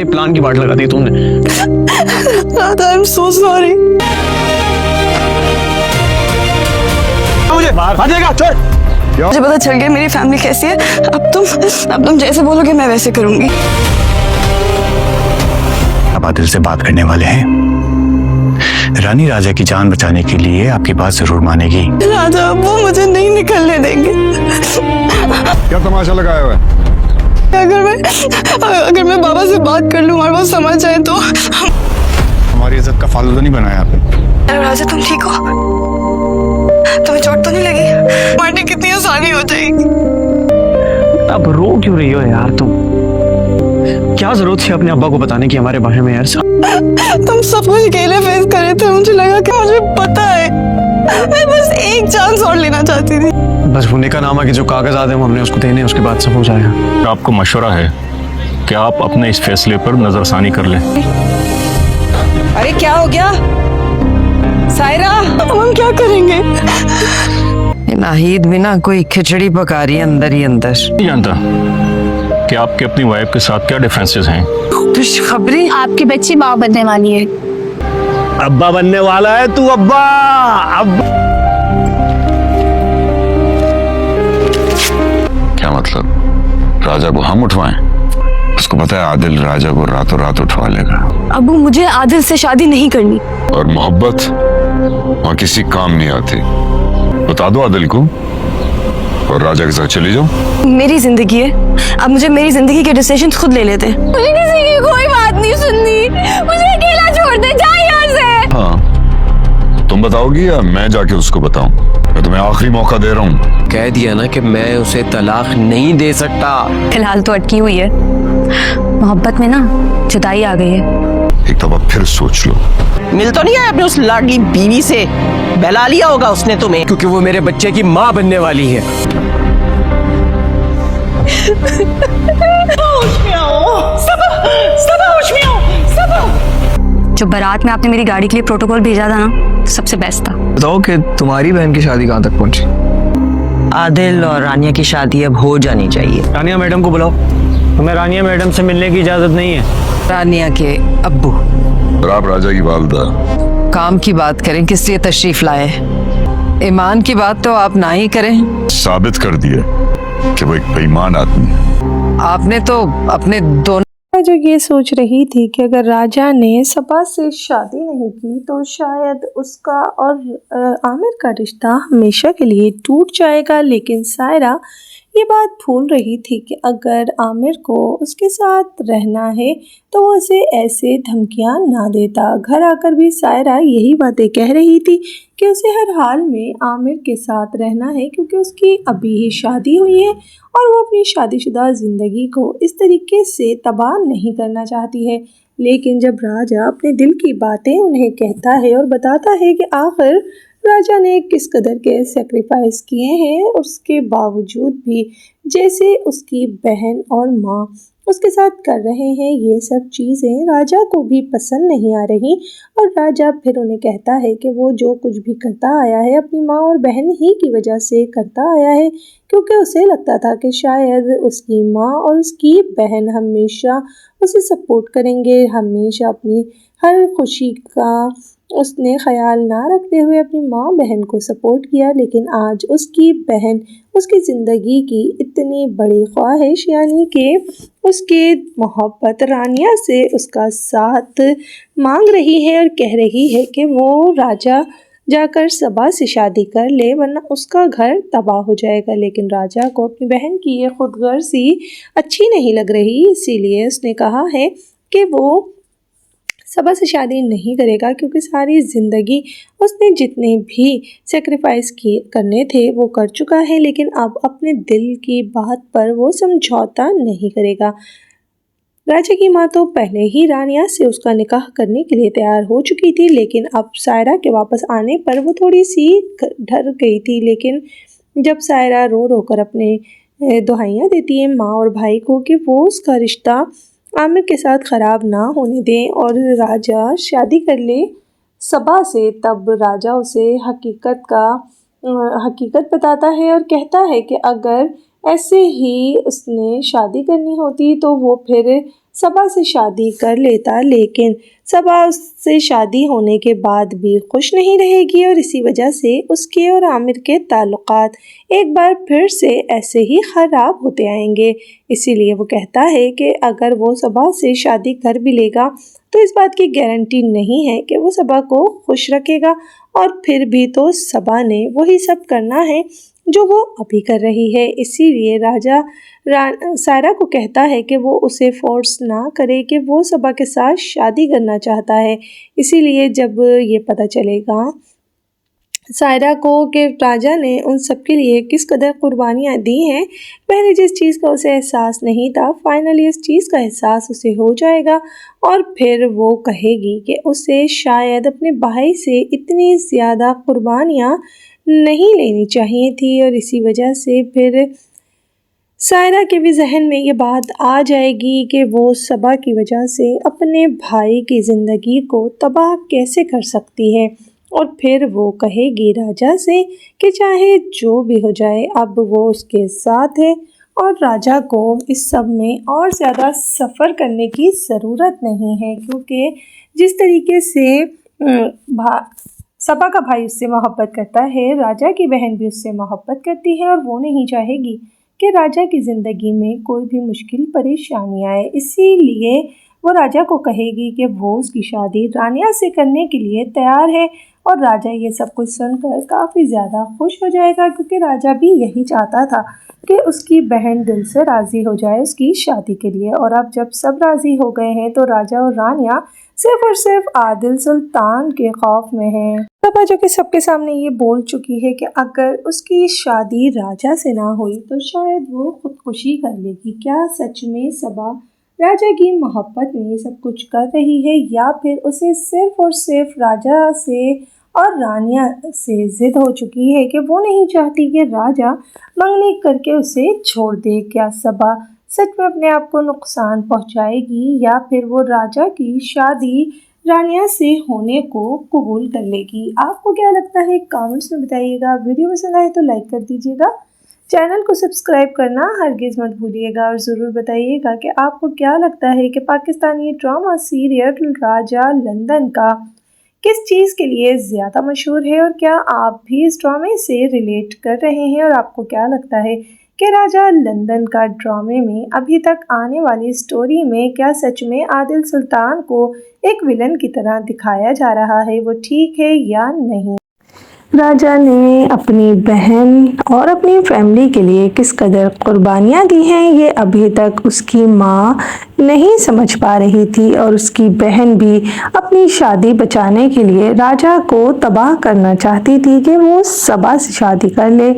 सारे प्लान की बाट लगा दी तुमने। Radha, I am so sorry. मुझे आ जाएगा, छोड़। मुझे पता चल गया मेरी फैमिली कैसी है। अब तुम जैसे बोलोगे मैं वैसे करूंगी। अब आदिल से बात करने वाले हैं। रानी राजा की जान बचाने के लिए आपकी बात जरूर मानेगी। राधा, वो मुझे नहीं निकलने देंगे। क्या तमाशा लगाया हुआ है? अगर मैं बाबा से बात कर लूं और वो समझ जाए तो। हमारी इज्जत का फालतू तो नहीं बनाया आपने। राजा, तुम ठीक हो? तुम्हें चोट तो नहीं लगी? मारने कितनी आसानी हो जाएगी। अब रो क्यों रही हो यार तुम? क्या जरूरत थी अपने अब्बा को बताने की हमारे बारे में यार? तुम सब कुछ अकेले फेस कर रहे थे, मुझे लगा कि मुझे पता है। मैं बस एक चांस और लेना चाहती थी। बस वो निकाहनामा के जो कागज आते हैं हमने उसको देने, उसके बाद सब हो जाएगा। आपको मशवरा है कि आप अपने इस फैसले पर नजरसानी कर लें। अरे क्या हो गया सायरा? अब हम क्या करेंगे? नाहिद भी ना कोई खिचड़ी पका रही है अंदर ही अंदर। नहीं जानता कि आपके अपनी वाइफ के साथ क्या डिफरेंसेस हैं। खुशखबरी, आपकी बच्ची माँ बनने वाली है। अब्बा बनने वाला है तू? अब्बा क्या मतलब? राजा को हम उठवाएं? उसको पता है आदिल राजा को रातों रात उठवा लेगा। अबू, मुझे आदिल से शादी नहीं करनी। और मोहब्बत वहाँ किसी काम नहीं आती। बता दो आदिल को और राजा के साथ चली जाओ। मेरी जिंदगी है, अब मुझे मेरी जिंदगी के डिसीजन खुद ले लेते हैं। मुझे किसी की कोई बात नहीं सुननी। मुझे अकेला छोड़ दे, जा यहाँ से। हाँ, तुम बताओगी या मैं जाके उसको बताऊं? मैं तुम्हें आखिरी मौका दे रहा हूँ। कह दिया ना कि मैं उसे तलाक नहीं दे सकता। फिलहाल तो अटकी हुई है। मोहब्बत में ना जुदाई आ गई है। एक दफा फिर सोच लो। मिल तो नहीं आया अपने उस लाडली बीवी से? बहला लिया होगा उसने तुम्हें। क्योंकि वो मेरे बच्चे की माँ बनने वाली है। जो बारात में आपने मेरी गाड़ी के लिए प्रोटोकॉल भेजा था ना, सबसे बेस्ट था। बताओ कि तुम्हारी बहन की शादी कहाँ तक पहुंची? आदिल और रानिया की शादी अब हो जानी चाहिए। रानिया मैडम को बुलाओ। तुम्हें रानिया मैडम से मिलने की इजाजत नहीं है। रानिया के अब्बू और आप राजा की वालदा काम की बात करें, किस लिए तशरीफ लाए? ईमान की बात तो आप ना ही करें। साबित कर दिया कि वो एक बेईमान आदमी है। आपने तो अपने दोनों जो ये सोच रही थी कि अगर राजा ने सबा से शादी नहीं की तो शायद उसका और आमिर का रिश्ता हमेशा के लिए टूट जाएगा, लेकिन सायरा ये बात भूल रही थी कि अगर आमिर को उसके साथ रहना है तो वो उसे ऐसे धमकियां ना देता। घर आकर भी सायरा यही बातें कह रही थी कि उसे हर हाल में आमिर के साथ रहना है, क्योंकि उसकी अभी ही शादी हुई है और वो अपनी शादीशुदा ज़िंदगी को इस तरीके से तबाह नहीं करना चाहती है। लेकिन जब राजा अपने दिल की बातें उन्हें कहता है और बताता है कि आखिर राजा ने किस कदर के सेक्रीफाइस किए हैं, उसके बावजूद भी जैसे उसकी बहन और माँ उसके साथ कर रहे हैं, ये सब चीज़ें राजा को भी पसंद नहीं आ रही। और राजा फिर उन्हें कहता है कि वो जो कुछ भी करता आया है अपनी माँ और बहन ही की वजह से करता आया है, क्योंकि उसे लगता था कि शायद उसकी माँ और उसकी बहन हमेशा उसे सपोर्ट करेंगे, हमेशा अपनी हर खुशी का उसने ख्याल ना रखते हुए अपनी माँ बहन को सपोर्ट किया। लेकिन आज उसकी बहन उसकी ज़िंदगी की इतनी बड़ी ख्वाहिश, यानी कि उसके मोहब्बत रानिया से उसका साथ मांग रही है और कह रही है कि वो राजा जाकर सबा से शादी कर ले वरना उसका घर तबाह हो जाएगा। लेकिन राजा को अपनी बहन की ये खुदगर्जी अच्छी नहीं लग रही, इसीलिए उसने कहा है कि वो सबा से शादी नहीं करेगा, क्योंकि सारी ज़िंदगी उसने जितने भी सेक्रीफाइस किए करने थे वो कर चुका है, लेकिन अब अपने दिल की बात पर वो समझौता नहीं करेगा। राजा की माँ तो पहले ही रानिया से उसका निकाह करने के लिए तैयार हो चुकी थी, लेकिन अब सायरा के वापस आने पर वो थोड़ी सी डर गई थी। लेकिन जब सायरा रो रो कर अपने दुहाइयाँ देती है माँ और भाई को कि वो उसका रिश्ता आमिर के साथ ख़राब ना होने दें और राजा शादी कर ले सबा से, तब राजा उसे हकीकत बताता है और कहता है कि अगर ऐसे ही उसने शादी करनी होती तो वो फिर सबा से शादी कर लेता, लेकिन सबा उससे शादी होने के बाद भी खुश नहीं रहेगी और इसी वजह से उसके और आमिर के ताल्लुकात एक बार फिर से ऐसे ही ख़राब होते आएंगे। इसीलिए वो कहता है कि अगर वो सबा से शादी कर भी लेगा तो इस बात की गारंटी नहीं है कि वो सबा को खुश रखेगा, और फिर भी तो सबा ने वही सब करना है जो वो अभी कर रही है। इसीलिए राजा सायरा को कहता है कि वो उसे फोर्स ना करे कि वो सबा के साथ शादी करना चाहता है। इसीलिए जब ये पता चलेगा सायरा को कि राजा ने उन सब के लिए किस कदर कुर्बानियाँ दी हैं, पहले जिस चीज़ का उसे एहसास नहीं था, फाइनली इस चीज़ का एहसास उसे हो जाएगा और फिर वो कहेगी कि उसे शायद अपने भाई से इतनी ज़्यादा कुर्बानियाँ नहीं लेनी चाहिए थी, और इसी वजह से फिर सायरा के भी जहन में ये बात आ जाएगी कि वो सबा की वजह से अपने भाई की ज़िंदगी को तबाह कैसे कर सकती है, और फिर वो कहेगी राजा से कि चाहे जो भी हो जाए अब वो उसके साथ है और राजा को इस सब में और ज़्यादा सफ़र करने की ज़रूरत नहीं है, क्योंकि जिस तरीके से सबा का भाई उससे मोहब्बत करता है, राजा की बहन भी उससे मोहब्बत करती है और वो नहीं चाहेगी कि राजा की ज़िंदगी में कोई भी मुश्किल परेशानी आए। इसीलिए वो राजा को कहेगी कि वो उसकी शादी रानिया से करने के लिए तैयार है, और राजा ये सब कुछ सुनकर काफ़ी ज़्यादा खुश हो जाएगा, क्योंकि राजा भी यही चाहता था कि उसकी बहन दिल से राज़ी हो जाए उसकी शादी के लिए। और अब जब सब राज़ी हो गए हैं तो राजा और रानिया सिर्फ और सिर्फ आदिल सुल्तान के खौफ में हैं। सबा जो कि सबके सामने ये बोल चुकी है कि अगर उसकी शादी राजा से ना हुई तो शायद वो खुदकुशी कर लेगी। क्या सच में सबा राजा की मोहब्बत में ये सब कुछ कर रही है, या फिर उसे सिर्फ और सिर्फ राजा से और रानिया से ज़िद हो चुकी है कि वो नहीं चाहती कि राजा मंगनी करके उसे छोड़ दे? क्या सबा सच में अपने आप को नुकसान पहुंचाएगी, या फिर वो राजा की शादी रानिया से होने को कबूल कर लेगी? आपको क्या लगता है कमेंट्स में बताइएगा। वीडियो पसंद आए तो लाइक कर दीजिएगा, चैनल को सब्सक्राइब करना हरगिज़ मत भूलिएगा, और ज़रूर बताइएगा कि आपको क्या लगता है कि पाकिस्तानी ड्रामा सीरियल राजा लंदन का किस चीज़ के लिए ज़्यादा मशहूर है, और क्या आप भी इस ड्रामे से रिलेट कर रहे हैं, और आपको क्या लगता है कि राजा लंदन का ड्रामे में अभी तक आने वाली स्टोरी में क्या सच में आदिल सुल्तान को एक विलन की तरह दिखाया जा रहा है, वो ठीक है या नहीं? राजा ने अपनी बहन और अपनी फैमिली के लिए किस कदर कुर्बानियाँ दी हैं, ये अभी तक उसकी माँ नहीं समझ पा रही थी, और उसकी बहन भी अपनी शादी बचाने के लिए राजा को तबाह करना चाहती थी कि वो सबा से शादी कर ले।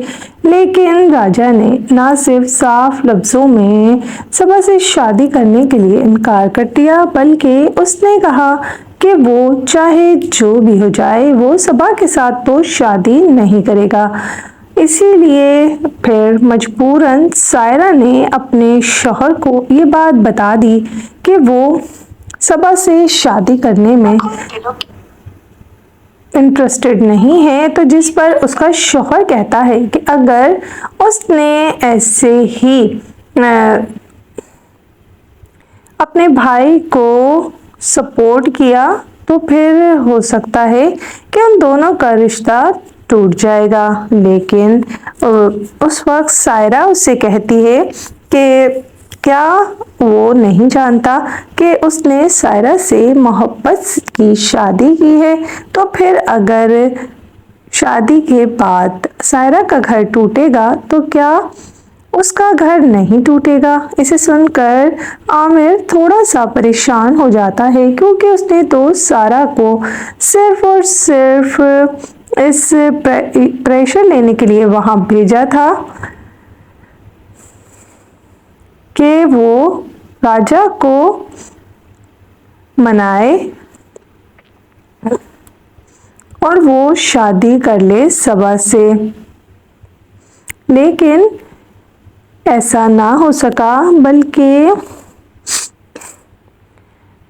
लेकिन राजा ने ना सिर्फ साफ लफ्ज़ों में सबा से शादी करने के लिए इनकार कर दिया, बल्कि उसने कहा कि वो चाहे जो भी हो जाए वो सबा के साथ तो शादी नहीं करेगा। इसीलिए फिर मजबूरन सायरा ने अपने शौहर को ये बात बता दी कि वो सबा से शादी करने में इंटरेस्टेड नहीं है, तो जिस पर उसका शौहर कहता है कि अगर उसने ऐसे ही अपने भाई को सपोर्ट किया तो फिर हो सकता है कि उन दोनों का रिश्ता टूट जाएगा। लेकिन उस वक्त सायरा उससे कहती है कि क्या वो नहीं जानता कि उसने सायरा से मोहब्बत की शादी की है, तो फिर अगर शादी के बाद सायरा का घर टूटेगा तो क्या उसका घर नहीं टूटेगा? इसे सुनकर आमिर थोड़ा सा परेशान हो जाता है, क्योंकि उसने तो सारा को सिर्फ और सिर्फ इस प्रेशर लेने के लिए वहाँ भेजा था कि वो राजा को मनाए और वो शादी कर ले सबा से। लेकिन ऐसा ना हो सका, बल्कि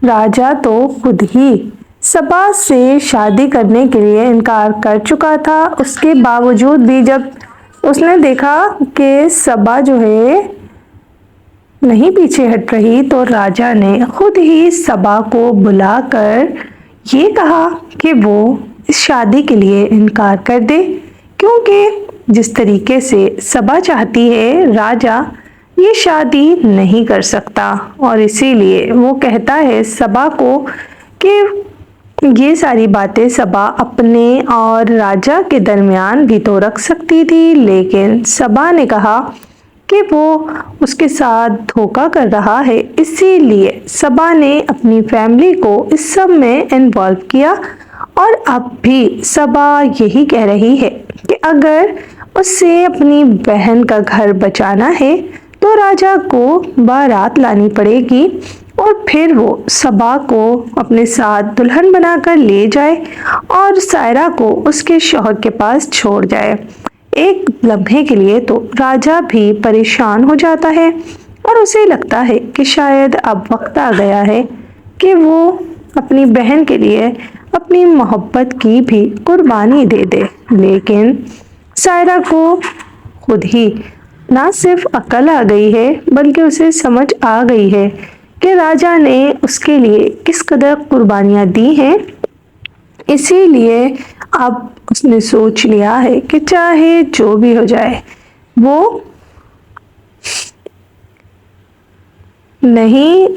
राजा तो खुद ही सबा से शादी करने के लिए इनकार कर चुका था। उसके बावजूद भी जब उसने देखा कि सबा जो है नहीं पीछे हट रही तो राजा ने खुद ही सबा को बुलाकर ये कहा कि वो इस शादी के लिए इनकार कर दे, क्योंकि जिस तरीके से सबा चाहती है राजा ये शादी नहीं कर सकता, और इसीलिए वो कहता है सबा को कि ये सारी बातें सबा अपने और राजा के दरमियान भी तो रख सकती थी, लेकिन सबा ने कहा कि वो उसके साथ धोखा कर रहा है, इसीलिए सबा ने अपनी फैमिली को इस सब में इन्वॉल्व किया। और अब भी सबा यही कह रही है कि अगर उससे अपनी बहन का घर बचाना है तो राजा को बारात लानी पड़ेगी और फिर वो सबा को अपने साथ दुल्हन बनाकर ले जाए और सायरा को उसके शौहर के पास छोड़ जाए। एक लम्हे के लिए तो राजा भी परेशान हो जाता है और उसे लगता है कि शायद अब वक्त आ गया है कि वो अपनी बहन के लिए अपनी मोहब्बत की भी कुर्बानी दे दे, लेकिन सायरा को खुद ही ना सिर्फ अकल आ गई है बल्कि उसे समझ आ गई है कि राजा ने उसके लिए किस कदर कुर्बानियाँ दी हैं। इसीलिए अब उसने सोच लिया है कि चाहे जो भी हो जाए वो नहीं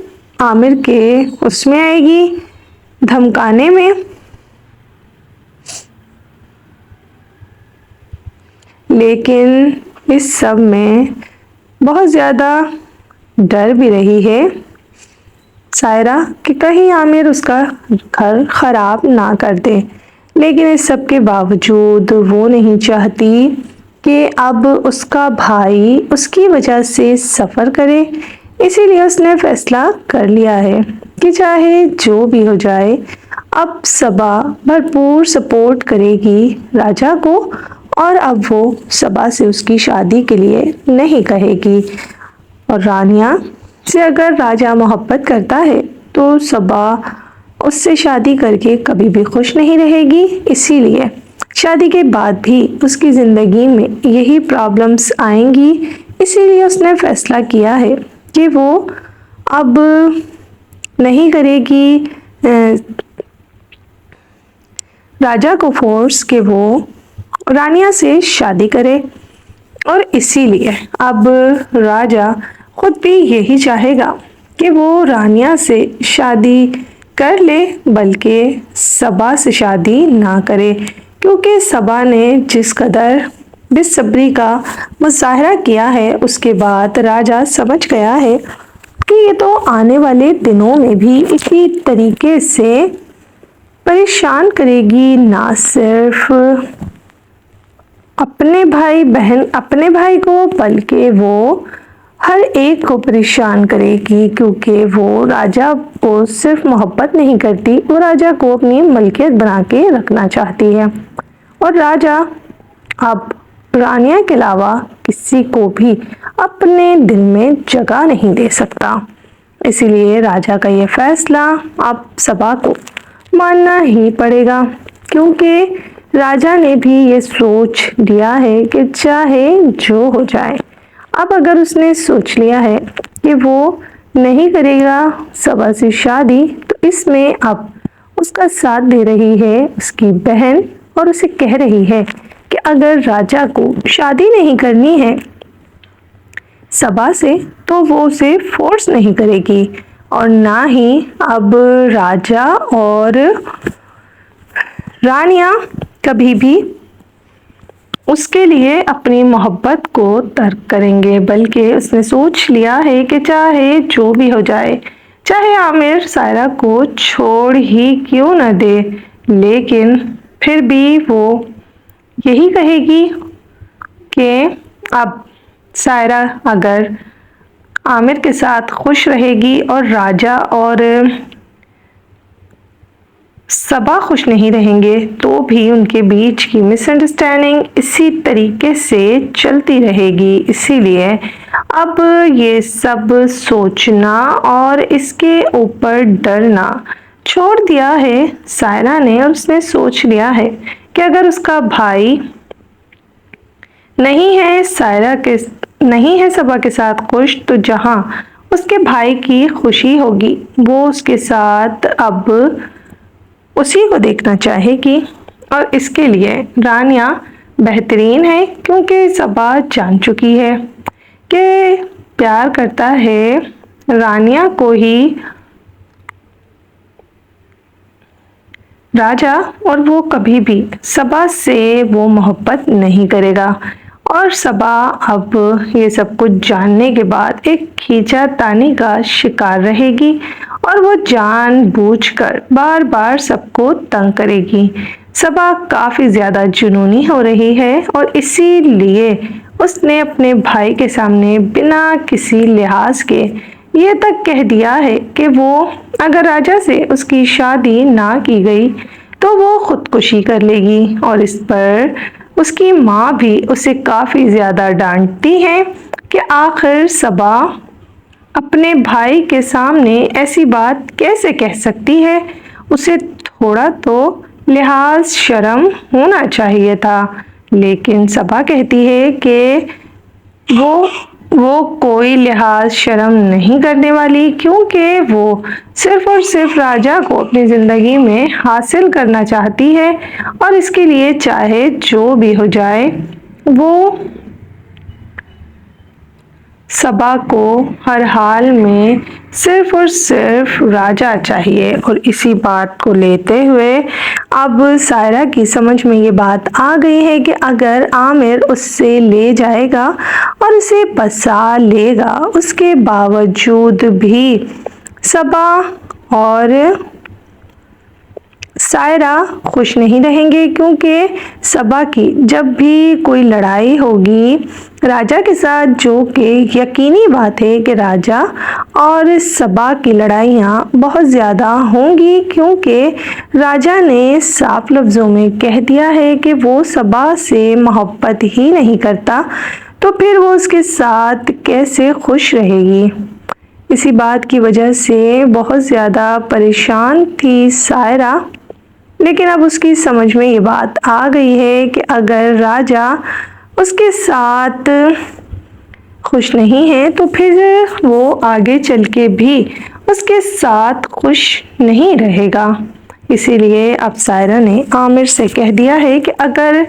आमिर के उसमें आएगी, धमकाने में। लेकिन इस सब में बहुत ज़्यादा डर भी रही है सायरा कि कहीं आमिर उसका घर ख़राब ना कर दे, लेकिन इस सब के बावजूद वो नहीं चाहती कि अब उसका भाई उसकी वजह से सफ़र करे। इसीलिए उसने फ़ैसला कर लिया है कि चाहे जो भी हो जाए अब सबा भरपूर सपोर्ट करेगी राजा को, और अब वो सबा से उसकी शादी के लिए नहीं कहेगी। और रानिया से अगर राजा मोहब्बत करता है तो सबा उससे शादी करके कभी भी खुश नहीं रहेगी, इसीलिए शादी के बाद भी उसकी ज़िंदगी में यही प्रॉब्लम्स आएंगी। इसीलिए उसने फ़ैसला किया है कि वो अब नहीं करेगी राजा को फोर्स कि वो रानिया से शादी करे, और इसीलिए अब राजा खुद भी यही चाहेगा कि वो रानिया से शादी कर ले बल्कि सबा से शादी ना करे, क्योंकि सबा ने जिस कदर बेसब्री का मुजाहरा किया है उसके बाद राजा समझ गया है कि ये तो आने वाले दिनों में भी इसी तरीके से परेशान करेगी, ना सिर्फ अपने भाई को बल्कि वो हर एक को परेशान करेगी, क्योंकि वो राजा को सिर्फ मोहब्बत नहीं करती, वो राजा को अपनी मलकियत बना के रखना चाहती है। और राजा अब रानिया के अलावा किसी को भी अपने दिल में जगह नहीं दे सकता। इसीलिए राजा का ये फैसला अब सबा को मानना ही पड़ेगा, क्योंकि राजा ने भी ये सोच लिया है कि चाहे जो हो जाए, अब अगर उसने सोच लिया है कि वो नहीं करेगा सबा से शादी, तो इसमें अब उसका साथ दे रही है उसकी बहन, और उसे कह रही है कि अगर राजा को शादी नहीं करनी है सबा से तो वो उसे फोर्स नहीं करेगी, और ना ही अब राजा और रानिया कभी भी उसके लिए अपनी मोहब्बत को तर्क करेंगे, बल्कि उसने सोच लिया है कि चाहे जो भी हो जाए, चाहे आमिर सायरा को छोड़ ही क्यों न दे, लेकिन फिर भी वो यही कहेगी कि अब सायरा अगर आमिर के साथ खुश रहेगी और राजा और सबा खुश नहीं रहेंगे तो भी उनके बीच की मिसअंडरस्टैंडिंग इसी तरीके से चलती रहेगी। इसीलिए अब ये सब सोचना और इसके ऊपर डरना छोड़ दिया है सायरा ने, और उसने सोच लिया है कि अगर उसका भाई नहीं है सबा के साथ खुश, तो जहाँ اس کے بھائی کی خوشی ہوگی، وہ اس کے ساتھ اب اسی کو دیکھنا چاہے گی، اور اس کے لیے رانیہ بہترین ہے کیونکہ صبا جان چکی ہے کہ پیار کرتا ہے رانیہ کو ہی راجا، اور وہ کبھی بھی صبا سے وہ محبت نہیں کرے گا۔ اور صبا اب یہ سب کچھ جاننے کے بعد ایک کھینچا تانی کا شکار رہے گی اور وہ جان بوجھ کر بار بار سب کو تنگ کرے گی۔ صبا کافی زیادہ جنونی ہو رہی ہے اور اسی لیے اس نے اپنے بھائی کے سامنے بنا کسی لحاظ کے یہ تک کہہ دیا ہے کہ وہ اگر راجا سے اس کی شادی نہ کی گئی تو وہ خودکشی کر لے گی، اور اس پر اس کی ماں بھی اسے کافی زیادہ ڈانٹتی ہے کہ آخر صبا اپنے بھائی کے سامنے ایسی بات کیسے کہہ سکتی ہے، اسے تھوڑا تو لحاظ شرم ہونا چاہیے تھا۔ لیکن صبا کہتی ہے کہ وہ کوئی لحاظ شرم نہیں کرنے والی، کیونکہ وہ صرف اور صرف راجا کو اپنی زندگی میں حاصل کرنا چاہتی ہے، اور اس کے لیے چاہے جو بھی ہو جائے وہ صبا کو ہر حال میں صرف اور صرف راجا چاہیے۔ اور اسی بات کو لیتے ہوئے اب سائرہ کی سمجھ میں یہ بات آ گئی ہے کہ اگر عامر اس سے لے جائے گا اور اسے بسا لے گا، اس کے باوجود بھی صبا اور سائرہ خوش نہیں رہیں گے، کیونکہ صبا کی جب بھی کوئی لڑائی ہوگی راجا کے ساتھ، جو کہ یقینی بات ہے کہ راجا اور صبا کی لڑائیاں بہت زیادہ ہوں گی، کیونکہ راجا نے صاف لفظوں میں کہہ دیا ہے کہ وہ صبا سے محبت ہی نہیں کرتا، تو پھر وہ اس کے ساتھ کیسے خوش رہے گی۔ اسی بات کی وجہ سے بہت زیادہ پریشان تھی سائرہ، لیکن اب اس کی سمجھ میں یہ بات آ گئی ہے کہ اگر راجا اس کے ساتھ خوش نہیں ہے تو پھر وہ آگے چل کے بھی اس کے ساتھ خوش نہیں رہے گا۔ اسی لیے اب سائرہ نے عامر سے کہہ دیا ہے کہ اگر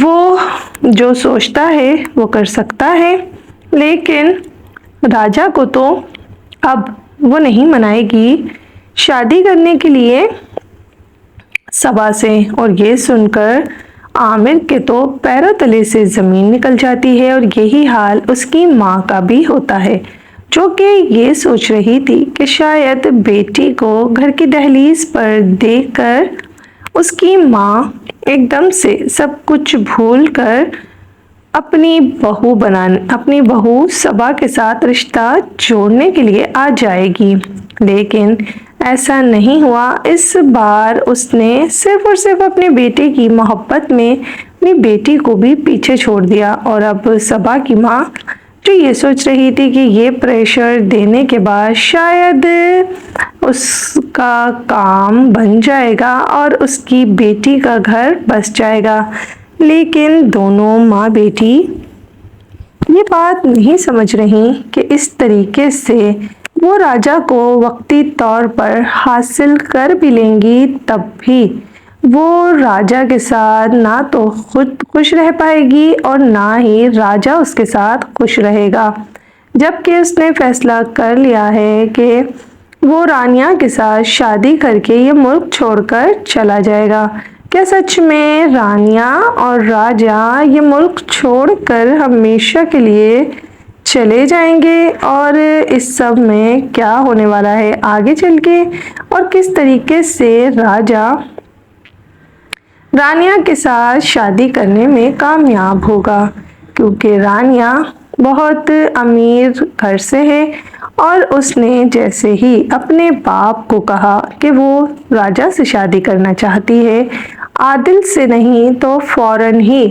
وہ جو سوچتا ہے وہ کر سکتا ہے، لیکن راجا کو تو اب وہ نہیں منائے گی شادی کرنے کے لیے صبا سے۔ اور یہ سن کر عامر کے تو پیروں تلے سے زمین نکل جاتی ہے، اور یہی حال اس کی ماں کا بھی ہوتا ہے، جو کہ یہ سوچ رہی تھی کہ شاید بیٹی کو گھر کی دہلیز پر دیکھ کر اس کی ماں ایک دم سے سب کچھ بھول کر اپنی بہو صبا کے ساتھ رشتہ جوڑنے کے لیے آ جائے گی، لیکن ایسا نہیں ہوا۔ اس بار اس نے صرف اور صرف اپنے بیٹے کی محبت میں اپنی بیٹی کو بھی پیچھے چھوڑ دیا، اور اب صبا کی ماں جو یہ سوچ رہی تھی کہ یہ پریشر دینے کے بعد شاید اس کا کام بن جائے گا اور اس کی بیٹی کا گھر بس جائے گا، لیکن دونوں ماں بیٹی یہ بات نہیں سمجھ رہی کہ اس طریقے سے وہ راجا کو وقتی طور پر حاصل کر بھی لیں گی، تب بھی وہ راجا کے ساتھ نہ تو خود خوش رہ پائے گی اور نہ ہی راجا اس کے ساتھ خوش رہے گا، جبکہ اس نے فیصلہ کر لیا ہے کہ وہ رانیہ کے ساتھ شادی کر کے یہ ملک چھوڑ کر چلا جائے گا۔ کیا سچ میں رانیہ اور راجا یہ ملک چھوڑ کر ہمیشہ کے لیے چلے جائیں گے؟ اور اس سب میں کیا ہونے والا ہے آگے چل کے، اور کس طریقے سے راجا رانیہ کے ساتھ شادی کرنے میں کامیاب ہوگا، کیونکہ رانیہ بہت امیر گھر سے ہے، اور اس نے جیسے ہی اپنے باپ کو کہا کہ وہ راجا سے شادی کرنا چاہتی ہے، عادل سے نہیں تو فوراً ہی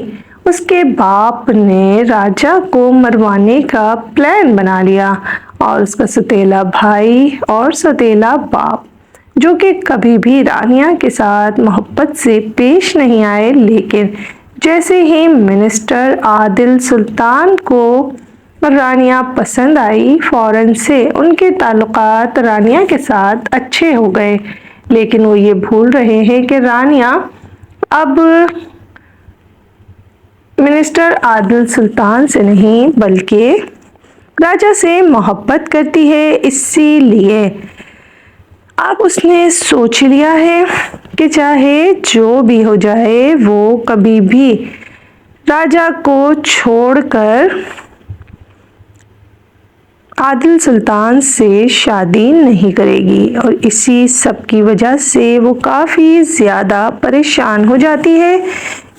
اس کے باپ نے راجا کو مروانے کا پلان بنا لیا، اور اس کا ستیلا بھائی اور ستیلا باپ جو کہ کبھی بھی رانیہ کے ساتھ محبت سے پیش نہیں آئے، لیکن جیسے ہی منسٹر عادل سلطان کو رانیہ پسند آئی۔ فوراً سے ان کے تعلقات رانیہ کے ساتھ اچھے ہو گئے، لیکن وہ یہ بھول رہے ہیں کہ رانیہ اب منسٹر عادل سلطان سے نہیں بلکہ راجا سے محبت کرتی ہے۔ اسی لیے اب اس نے سوچ لیا ہے کہ چاہے جو بھی ہو جائے وہ کبھی بھی راجا کو چھوڑ کر عادل سلطان سے شادی نہیں کرے گی، اور اسی سب کی وجہ سے وہ کافی زیادہ پریشان ہو جاتی ہے،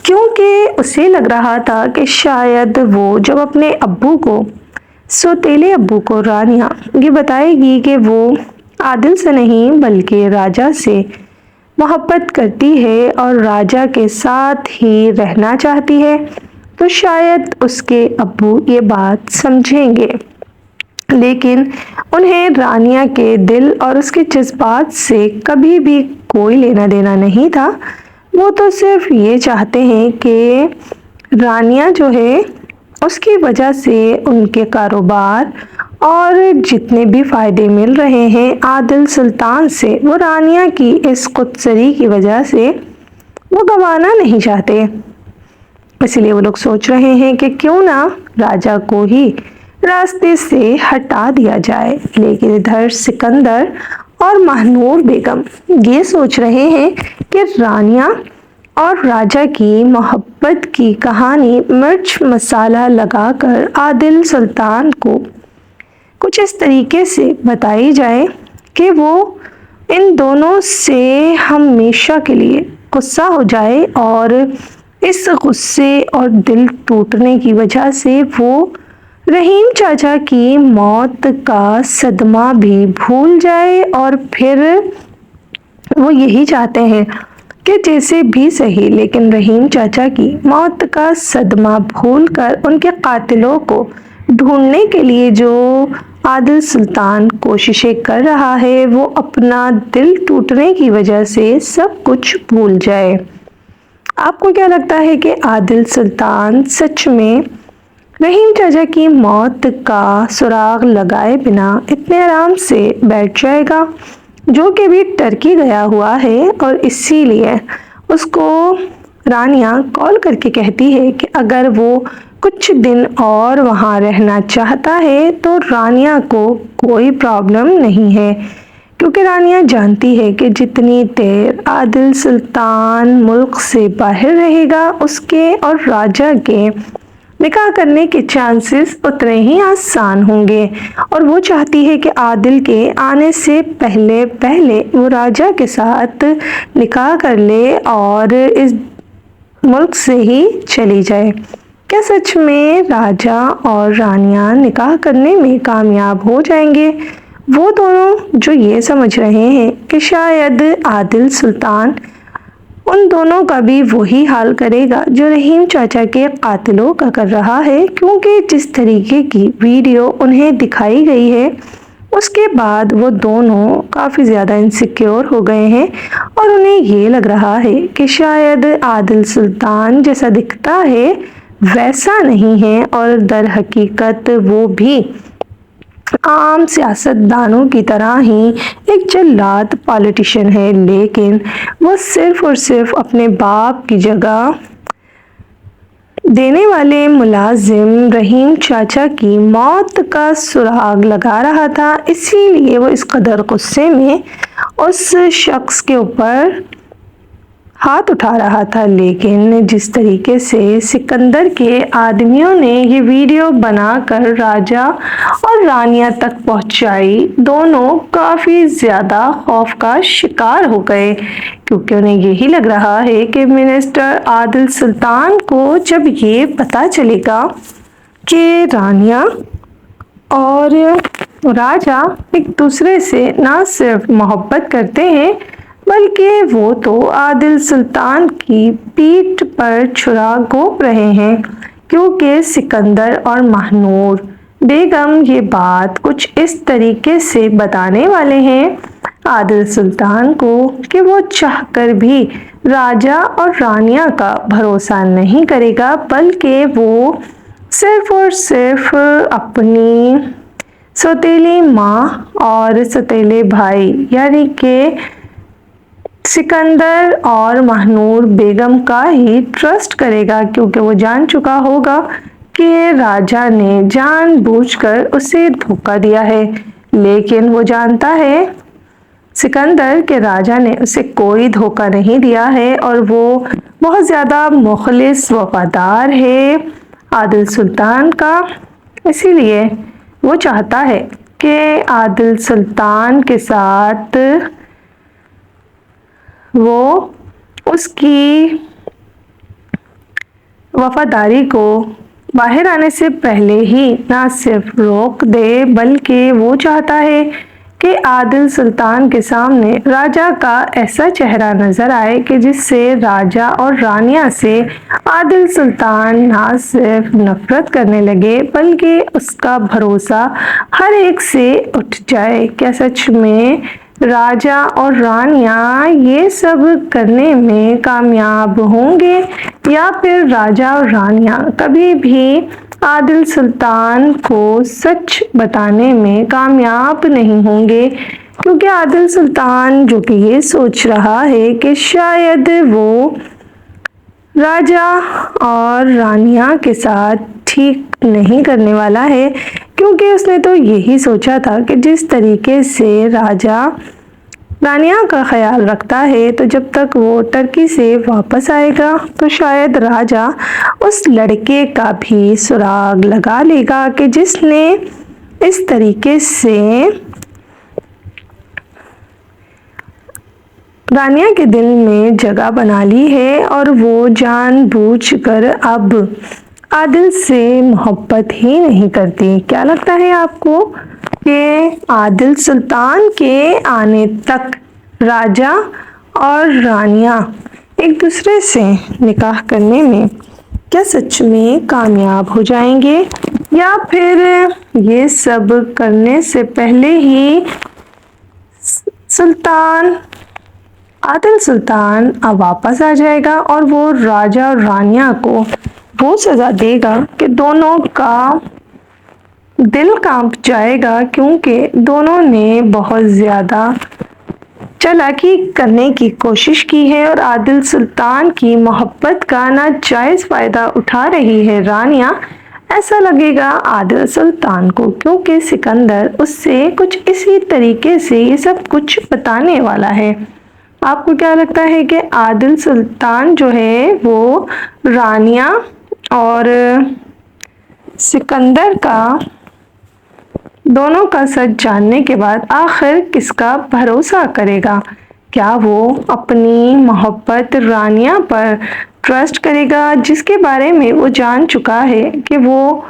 کیونکہ اسے لگ رہا تھا کہ شاید وہ جب اپنے ابو کو، سوتیلے ابو کو رانیہ یہ بتائے گی کہ وہ عادل سے نہیں بلکہ راجا سے محبت کرتی ہے اور راجا کے ساتھ ہی رہنا چاہتی ہے، تو شاید اس کے ابو یہ بات سمجھیں گے۔ لیکن انہیں رانیہ کے دل اور اس کے جذبات سے کبھی بھی کوئی لینا دینا نہیں تھا۔ وہ تو صرف یہ چاہتے ہیں کہ رانیہ جو ہے اس کی وجہ سے ان کے کاروبار اور جتنے بھی فائدے مل رہے ہیں عادل سلطان سے، وہ رانیہ کی اس خودسری کی وجہ سے وہ گنوانا نہیں چاہتے۔ اسی لیے وہ لوگ سوچ رہے ہیں کہ کیوں نہ راجا کو ہی راستے سے ہٹا دیا جائے، لیکن ادھر سکندر اور مہنور بیگم یہ سوچ رہے ہیں کہ رانیہ اور راجا کی محبت کی کہانی مرچ مسالہ لگا کر عادل سلطان کو کچھ اس طریقے سے بتائی جائے کہ وہ ان دونوں سے ہمیشہ کے لیے غصہ ہو جائے، اور اس غصے اور دل ٹوٹنے کی وجہ سے وہ رحیم چاچا کی موت کا صدمہ بھی بھول جائے، اور پھر وہ یہی چاہتے ہیں کہ جیسے بھی صحیح لیکن رحیم چاچا کی موت کا صدمہ بھول کر ان کے قاتلوں کو ڈھونڈنے کے لیے جو عادل سلطان کوششیں کر رہا ہے وہ اپنا دل ٹوٹنے کی وجہ سے سب کچھ بھول جائے۔ آپ کو کیا لگتا ہے کہ عادل سلطان سچ میں رحیم چاچا کی موت کا سراغ لگائے بنا اتنے آرام سے بیٹھ جائے گا، جو کہ بھی ٹرکی گیا ہوا ہے؟ اور اسی لیے اس کو رانیہ کال کر کے کہتی ہے کہ اگر وہ کچھ دن اور وہاں رہنا چاہتا ہے تو رانیہ کو کوئی پرابلم نہیں ہے، کیونکہ رانیہ جانتی ہے کہ جتنی دیر عادل سلطان ملک سے باہر رہے گا اس کے اور راجا کے نکاح کرنے کے چانسز اتنے ہی آسان ہوں گے، اور وہ چاہتی ہے کہ عادل کے آنے سے پہلے وہ راجا کے ساتھ نکاح کر لے اور اس ملک سے ہی چلی جائے۔ کیا سچ میں راجا اور رانیہ نکاح کرنے میں کامیاب ہو جائیں گے؟ وہ دونوں جو یہ سمجھ رہے ہیں کہ شاید عادل سلطان ان دونوں کا بھی وہی حال کرے گا جو رحیم چاچا کے قاتلوں کا کر رہا ہے، کیونکہ جس طریقے کی ویڈیو انہیں دکھائی گئی ہے اس کے بعد وہ دونوں کافی زیادہ انسیکیور ہو گئے ہیں، اور انہیں یہ لگ رہا ہے کہ شاید عادل سلطان جیسا دکھتا ہے ویسا نہیں ہے، اور در حقیقت وہ بھی عام سیاستدانوں کی طرح ہی ایک جلاد پالیٹیشین ہے، لیکن وہ صرف اور صرف اپنے باپ کی جگہ دینے والے ملازم رحیم چاچا کی موت کا سراغ لگا رہا تھا۔ اسی لیے وہ اس قدر غصے میں اس شخص کے اوپر ہاتھ اٹھا رہا تھا، لیکن جس طریقے سے سکندر کے آدمیوں نے یہ ویڈیو بنا کر راجا اور رانیہ تک پہنچائی، دونوں کافی زیادہ خوف کا شکار ہو گئے، کیونکہ انہیں یہی لگ رہا ہے کہ منسٹر عادل سلطان کو جب یہ پتہ چلے گا کہ رانیہ اور راجا ایک دوسرے سے نہ صرف محبت کرتے ہیں بلکہ وہ تو عادل سلطان کی پیٹھ پر چھرا گھونپ رہے ہیں، کیونکہ سکندر اور مہنور بیگم یہ بات کچھ اس طریقے سے بتانے والے ہیں عادل سلطان کو کہ وہ چاہ کر بھی راجا اور رانیہ کا بھروسہ نہیں کرے گا، بلکہ وہ सिर्फ और सिर्फ अपनी सौतेली माँ और सौतेले भाई यानी कि सिकंदर और महानूर बेगम का ही ट्रस्ट करेगा, क्योंकि वो जान चुका होगा कि राजा ने जानबूझकर उसे धोखा दिया है। लेकिन वो जानता है सिकंदर के राजा ने उसे कोई धोखा नहीं दिया है और वो बहुत ज़्यादा मुखलिस वफादार है आदिल सुल्तान का। इसीलिए वो चाहता है कि आदिल सुल्तान के साथ वो उसकी वफादारी को बाहर आने से पहले ही ना सिर्फ रोक दे, बल्कि वो चाहता है कि आदिल सुल्तान के सामने राजा का ऐसा चेहरा नज़र आए कि जिससे राजा और रानिया से आदिल सुल्तान ना सिर्फ नफरत करने लगे बल्कि उसका भरोसा हर एक से उठ जाए। क्या सच में राजा और रानिया ये सब करने में कामयाब होंगे या फिर राजा और रानिया कभी भी आदिल सुल्तान को सच बताने में कामयाब नहीं होंगे? क्योंकि आदिल सुल्तान जो कि ये सोच रहा है कि शायद वो राजा और रानिया के साथ ठीक नहीं करने वाला है, क्योंकि उसने तो यही सोचा था कि जिस तरीके से राजा रानिया का ख्याल रखता है तो जब तक वो टर्की से वापस आएगा तो शायद राजा उस लड़के का भी सुराग लगा लेगा कि जिसने इस तरीके से रानिया के दिल में जगह बना ली है और वो जानबूझकर अब आदिल से मोहब्बत ही नहीं करती। क्या लगता है आपको कि आदिल सुल्तान के आने तक राजा और रानिया एक दूसरे से निकाह करने में क्या सच में कामयाब हो जाएंगे या फिर ये सब करने से पहले ही आदिल सुल्तान अब वापस आ जाएगा और वो राजा और रानिया को वो सज़ा देगा कि दोनों का दिल कांप जाएगा, क्योंकि दोनों ने बहुत ज़्यादा चालाकी करने की कोशिश की है और आदिल सुल्तान की मोहब्बत का नाजायज़ फ़ायदा उठा रही है रानिया। ऐसा लगेगा आदिल सुल्तान को, क्योंकि सिकंदर उससे कुछ इसी तरीके से ये सब कुछ बताने वाला है। आपको क्या लगता है कि आदिल सुल्तान जो है वो रानिया और सिकंदर का दोनों का सच जानने के बाद आखिर किसका भरोसा करेगा? क्या वो अपनी मोहब्बत रानिया पर ट्रस्ट करेगा, जिसके बारे में वो जान चुका है कि वो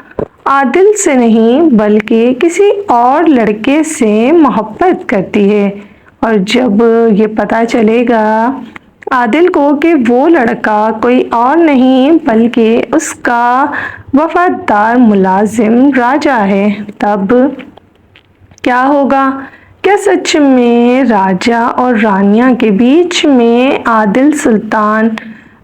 आदिल से नहीं बल्कि किसी और लड़के से मोहब्बत करती है? और जब ये पता चलेगा आदिल को कि वो लड़का कोई और नहीं बल्कि उसका वफादार मुलाजिम राजा है, तब क्या होगा? क्या सच में राजा और रानिया के बीच में आदिल सुल्तान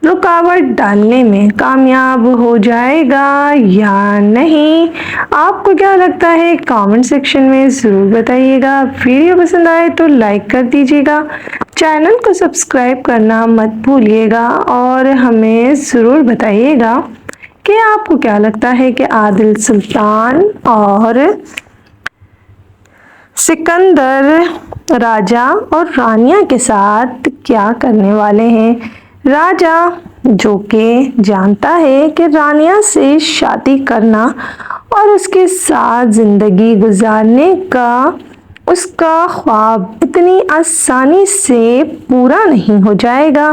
रुकावट डालने में कामयाब हो जाएगा या नहीं? आपको क्या लगता है कमेंट सेक्शन में ज़रूर बताइएगा। वीडियो पसंद आए तो लाइक कर दीजिएगा, चैनल को सब्सक्राइब करना मत भूलिएगा और हमें ज़रूर बताइएगा कि आपको क्या लगता है कि आदिल सुल्तान और सिकंदर राजा और रानिया के साथ क्या करने वाले हैं। राजा जो कि जानता है कि रानिया से शादी करना और उसके साथ ज़िंदगी गुजारने का उसका ख्वाब इतनी आसानी से पूरा नहीं हो जाएगा,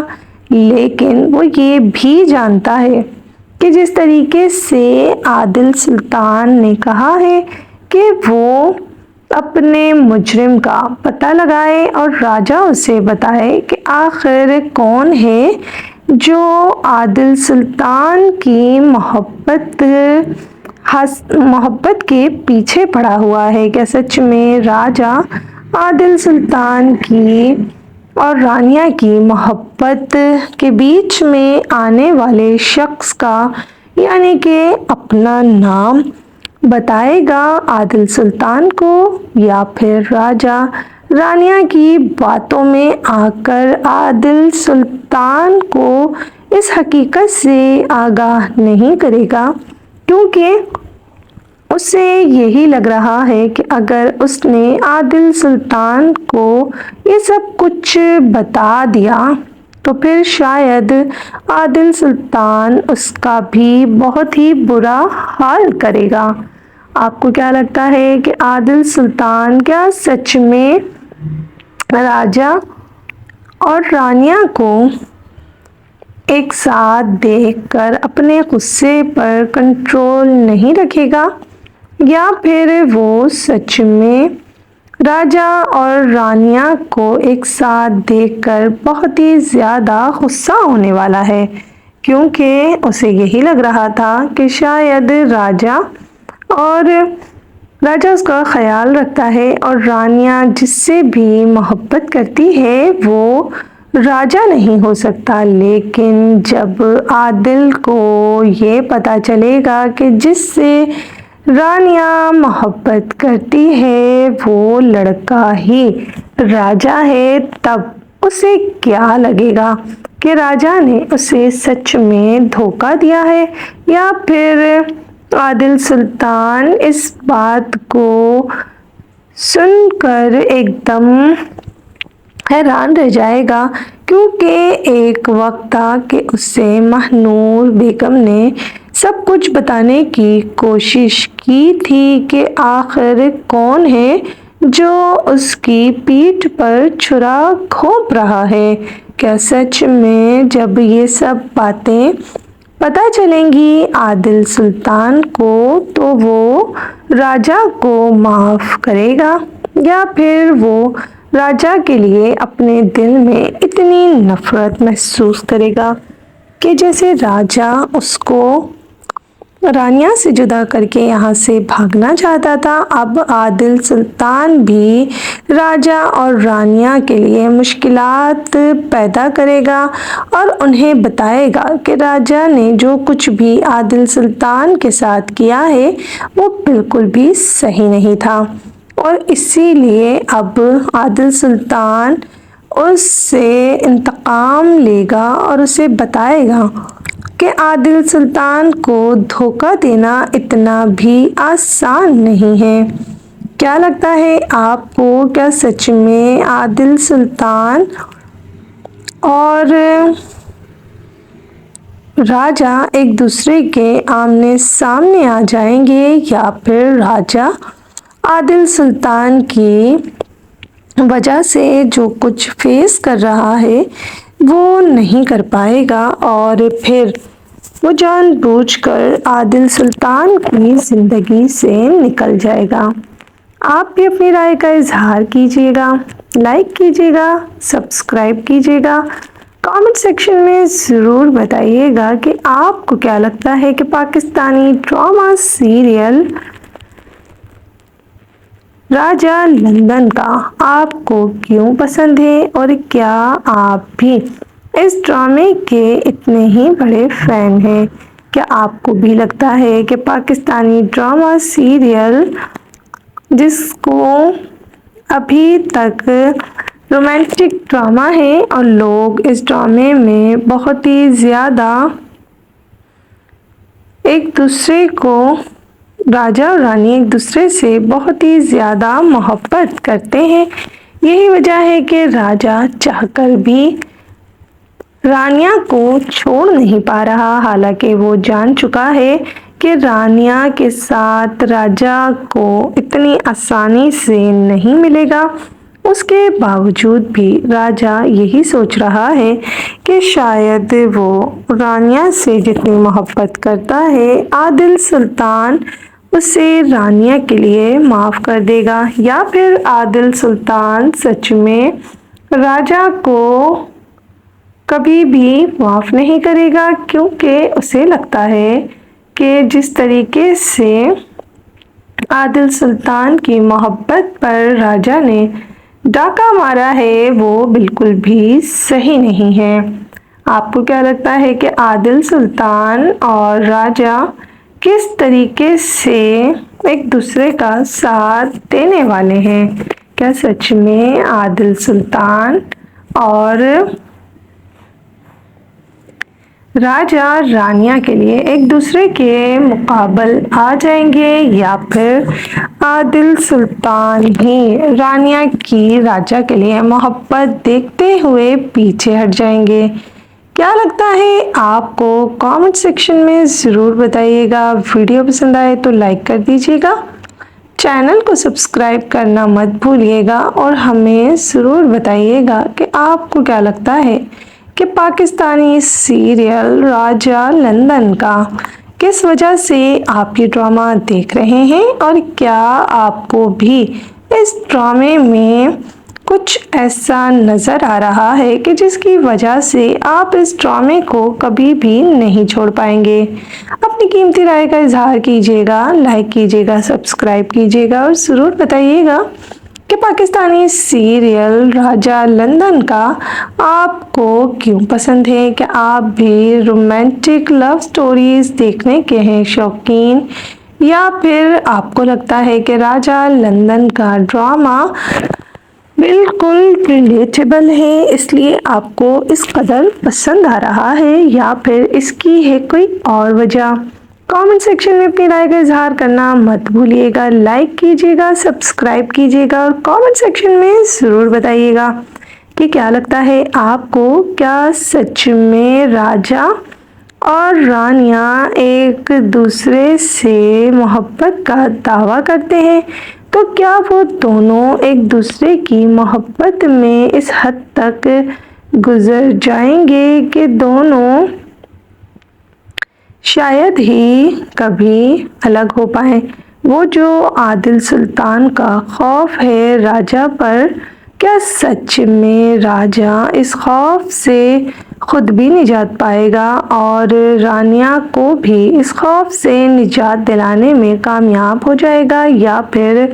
लेकिन वो ये भी जानता है कि जिस तरीके से आदिल सुल्तान ने कहा है कि वो अपने मुजरिम का पता लगाए और राजा उसे बताए कि आखिर कौन है जो आदिल सुल्तान की मोहब्बत के पीछे पड़ा हुआ है। क्या सच में राजा आदिल सुल्तान की और रानिया की मोहब्बत के बीच में आने वाले शख्स का यानी कि अपना नाम बताएगा आदिल सुल्तान को, या फिर राजा रानिया की बातों में आकर आदिल सुल्तान को इस हकीकत से आगाह नहीं करेगा, क्योंकि उसे यही लग रहा है कि अगर उसने आदिल सुल्तान को ये सब कुछ बता दिया तो फिर शायद आदिल सुल्तान उसका भी बहुत ही बुरा हाल करेगा। आपको क्या लगता है कि आदिल सुल्तान क्या सच में राजा और रानिया को एक साथ देखकर अपने गुस्से पर कंट्रोल नहीं रखेगा, या फिर वो सच में राजा और रानिया को एक साथ देखकर बहुत ही ज़्यादा गुस्सा होने वाला है, क्योंकि उसे यही लग रहा था कि शायद राजा उसका ख्याल रखता है और रानिया जिससे भी मोहब्बत करती है वो राजा नहीं हो सकता। लेकिन जब आदिल को ये पता चलेगा कि जिससे रानिया मोहब्बत करती है वो लड़का ही राजा है, तब उसे क्या लगेगा कि राजा ने उसे सच में धोखा दिया है, या फिर आदिल सुल्तान इस बात को सुनकर एकदम हैरान रह जाएगा, क्योंकि एक वक्त था कि उससे महनूर बेगम ने सब कुछ बताने की कोशिश की थी कि आखिर कौन है जो उसकी पीठ पर छुरा घोंप रहा है। क्या सच में जब ये सब बातें पता चलेंगी आदिल सुल्तान को तो वो राजा को माफ़ करेगा, या फिर वो राजा के लिए अपने दिल में इतनी नफ़रत महसूस करेगा कि जैसे राजा उसको रानिया से जुदा करके यहाँ से भागना चाहता था, अब आदिल सुल्तान भी राजा और रानिया के लिए मुश्किलात पैदा करेगा और उन्हें बताएगा कि राजा ने जो कुछ भी आदिल सुल्तान के साथ किया है वो बिल्कुल भी सही नहीं था, और इसीलिए अब आदिल सुल्तान उससे इंतकाम लेगा और उसे बताएगा कि आदिल सुल्तान को धोखा देना इतना भी आसान नहीं है। क्या लगता है आपको, क्या सच में आदिल सुल्तान और राजा एक दूसरे के आमने सामने आ जाएंगे, या फिर राजा आदिल सुल्तान की वजह से जो कुछ फेस कर रहा है वो नहीं कर पाएगा और फिर वो जानबूझकर आदिल सुल्तान की ज़िंदगी से निकल जाएगा। आप भी अपनी राय का इजहार कीजिएगा, लाइक कीजिएगा, सब्सक्राइब कीजिएगा, कमेंट सेक्शन में ज़रूर बताइएगा कि आपको क्या लगता है कि पाकिस्तानी ड्रामा सीरियल राजा लंदन का आपको क्यों पसंद है, और क्या आप भी इस ड्रामे के इतने ही बड़े फैन हैं। क्या आपको भी लगता है कि पाकिस्तानी ड्रामा सीरियल जिसको अभी तक रोमांटिक ड्रामा है और लोग इस ड्रामे में बहुत ही ज़्यादा एक दूसरे को, राजा और रानी एक दूसरे से बहुत ही ज़्यादा मोहब्बत करते हैं। यही वजह है कि राजा चाहकर भी रानिया को छोड़ नहीं पा रहा, हालांकि वो जान चुका है कि रानिया के साथ राजा को इतनी आसानी से नहीं मिलेगा। उसके बावजूद भी राजा यही सोच रहा है कि शायद वो रानिया से जितनी मोहब्बत करता है आदिल सुल्तान उसे रानिया के लिए माफ़ कर देगा, या फिर आदिल सुल्तान सच में राजा को कभी भी माफ़ नहीं करेगा, क्योंकि उसे लगता है कि जिस तरीके से आदिल सुल्तान की मोहब्बत पर राजा ने डाका मारा है वो बिल्कुल भी सही नहीं है। آپ کو کیا لگتا ہے کہ عادل سلطان اور راجہ کس طریقے سے ایک دوسرے کا ساتھ دینے والے ہیں؟ کیا سچ میں عادل سلطان اور راجہ رانیہ کے لیے ایک دوسرے کے مقابل آ جائیں گے، یا پھر عادل سلطان ہی رانیہ کی راجہ کے لیے محبت دیکھتے ہوئے پیچھے ہٹ جائیں گے؟ کیا لگتا ہے آپ کو؟ کامنٹ سیکشن میں ضرور بتائیے گا۔ ویڈیو پسند آئے تو لائک کر دیجیے گا، چینل کو سبسکرائب کرنا مت بھولیے گا، اور ہمیں ضرور بتائیے گا کہ آپ کو کیا لگتا ہے کہ پاکستانی سیریل راجہ لندن کا کس وجہ سے آپ یہ ڈرامہ دیکھ رہے ہیں، اور کیا آپ کو بھی اس ڈرامے میں کچھ ایسا نظر آ رہا ہے کہ جس کی وجہ سے آپ اس ڈرامے کو کبھی بھی نہیں چھوڑ پائیں گے؟ اپنی قیمتی رائے کا اظہار کیجیے گا، لائک کیجیے گا، سبسکرائب کیجیے گا، اور ضرور بتائیے گا کہ پاکستانی سیریل راجہ لندن کا آپ کو کیوں پسند ہے؟ کہ آپ بھی رومانٹک لو سٹوریز دیکھنے کے ہیں شوقین، یا پھر آپ کو لگتا ہے کہ راجہ لندن کا ڈرامہ بالکل ریلیٹیبل ہے اس لیے آپ کو اس قدر پسند آ رہا ہے، یا پھر اس کی ہے کوئی اور وجہ؟ کامنٹ سیکشن میں اپنی رائے کا اظہار کرنا مت بھولیے گا، لائک کیجیے گا، سبسکرائب کیجیے گا، اور کامنٹ سیکشن میں ضرور بتائیے گا کہ کیا لگتا ہے آپ کو؟ کیا سچ میں راجہ اور رانیہ ایک دوسرے سے محبت کا دعویٰ کرتے ہیں؟ تو کیا وہ دونوں ایک دوسرے کی محبت میں اس حد تک گزر جائیں گے کہ دونوں شاید ہی کبھی الگ ہو پائیں؟ وہ جو عادل سلطان کا خوف ہے راجہ پر، کیا سچ میں راجہ اس خوف سے خود بھی نجات پائے گا اور رانیہ کو بھی اس خوف سے نجات دلانے میں کامیاب ہو جائے گا، یا پھر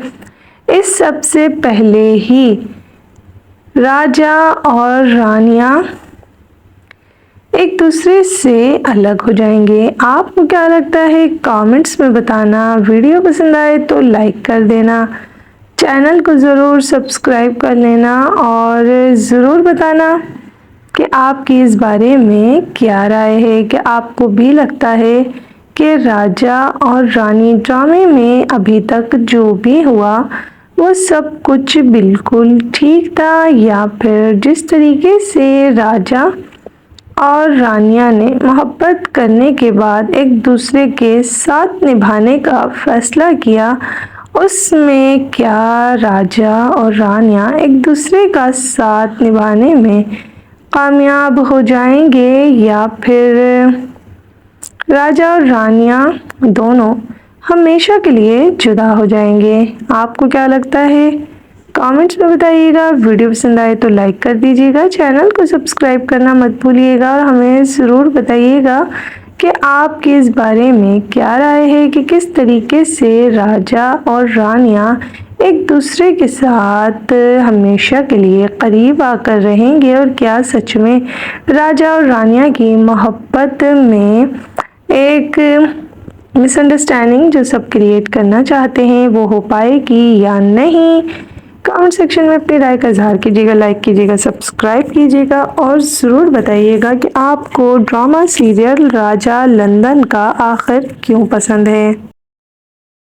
اس سب سے پہلے ہی راجہ اور رانیہ ایک دوسرے سے الگ ہو جائیں گے؟ آپ کو کیا لگتا ہے؟ کامنٹس میں بتانا۔ ویڈیو پسند آئے تو لائک کر دینا، چینل کو ضرور سبسکرائب کر لینا، اور ضرور بتانا کہ آپ کی اس بارے میں کیا رائے ہے، کہ آپ کو بھی لگتا ہے کہ راجہ اور رانی ڈرامے میں ابھی تک جو بھی ہوا وہ سب کچھ بالکل ٹھیک تھا، یا پھر جس طریقے سے راجہ اور رانیہ نے محبت کرنے کے بعد ایک دوسرے کے ساتھ نبھانے کا فیصلہ کیا، اس میں کیا راجہ اور رانیہ ایک دوسرے کا ساتھ نبھانے میں کامیاب ہو جائیں گے، یا پھر راجہ اور رانیہ دونوں ہمیشہ کے لیے جدا ہو جائیں گے؟ آپ کو کیا لگتا ہے؟ کامنٹس میں بتائیے گا۔ ویڈیو پسند آئے تو لائک کر دیجیے گا، چینل کو سبسکرائب کرنا مت بھولیے گا، اور ہمیں ضرور بتائیے گا کہ آپ کی اس بارے میں کیا رائے ہے، کہ کس طریقے سے راجہ اور رانیہ ایک دوسرے کے ساتھ ہمیشہ کے لیے قریب آ کر رہیں گے، اور کیا سچ میں راجہ اور رانیہ کی محبت میں ایک مس انڈرسٹینڈنگ جو سب کریٹ کرنا چاہتے ہیں وہ ہو پائے گی یا نہیں؟ کامنٹ سیکشن میں اپنی رائے کا اظہار کیجیے گا، لائک کیجیے گا، سبسکرائب کیجیے گا، اور ضرور بتائیے گا کہ آپ کو ڈرامہ سیریل راجہ لندن کا آخر کیوں پسند ہے۔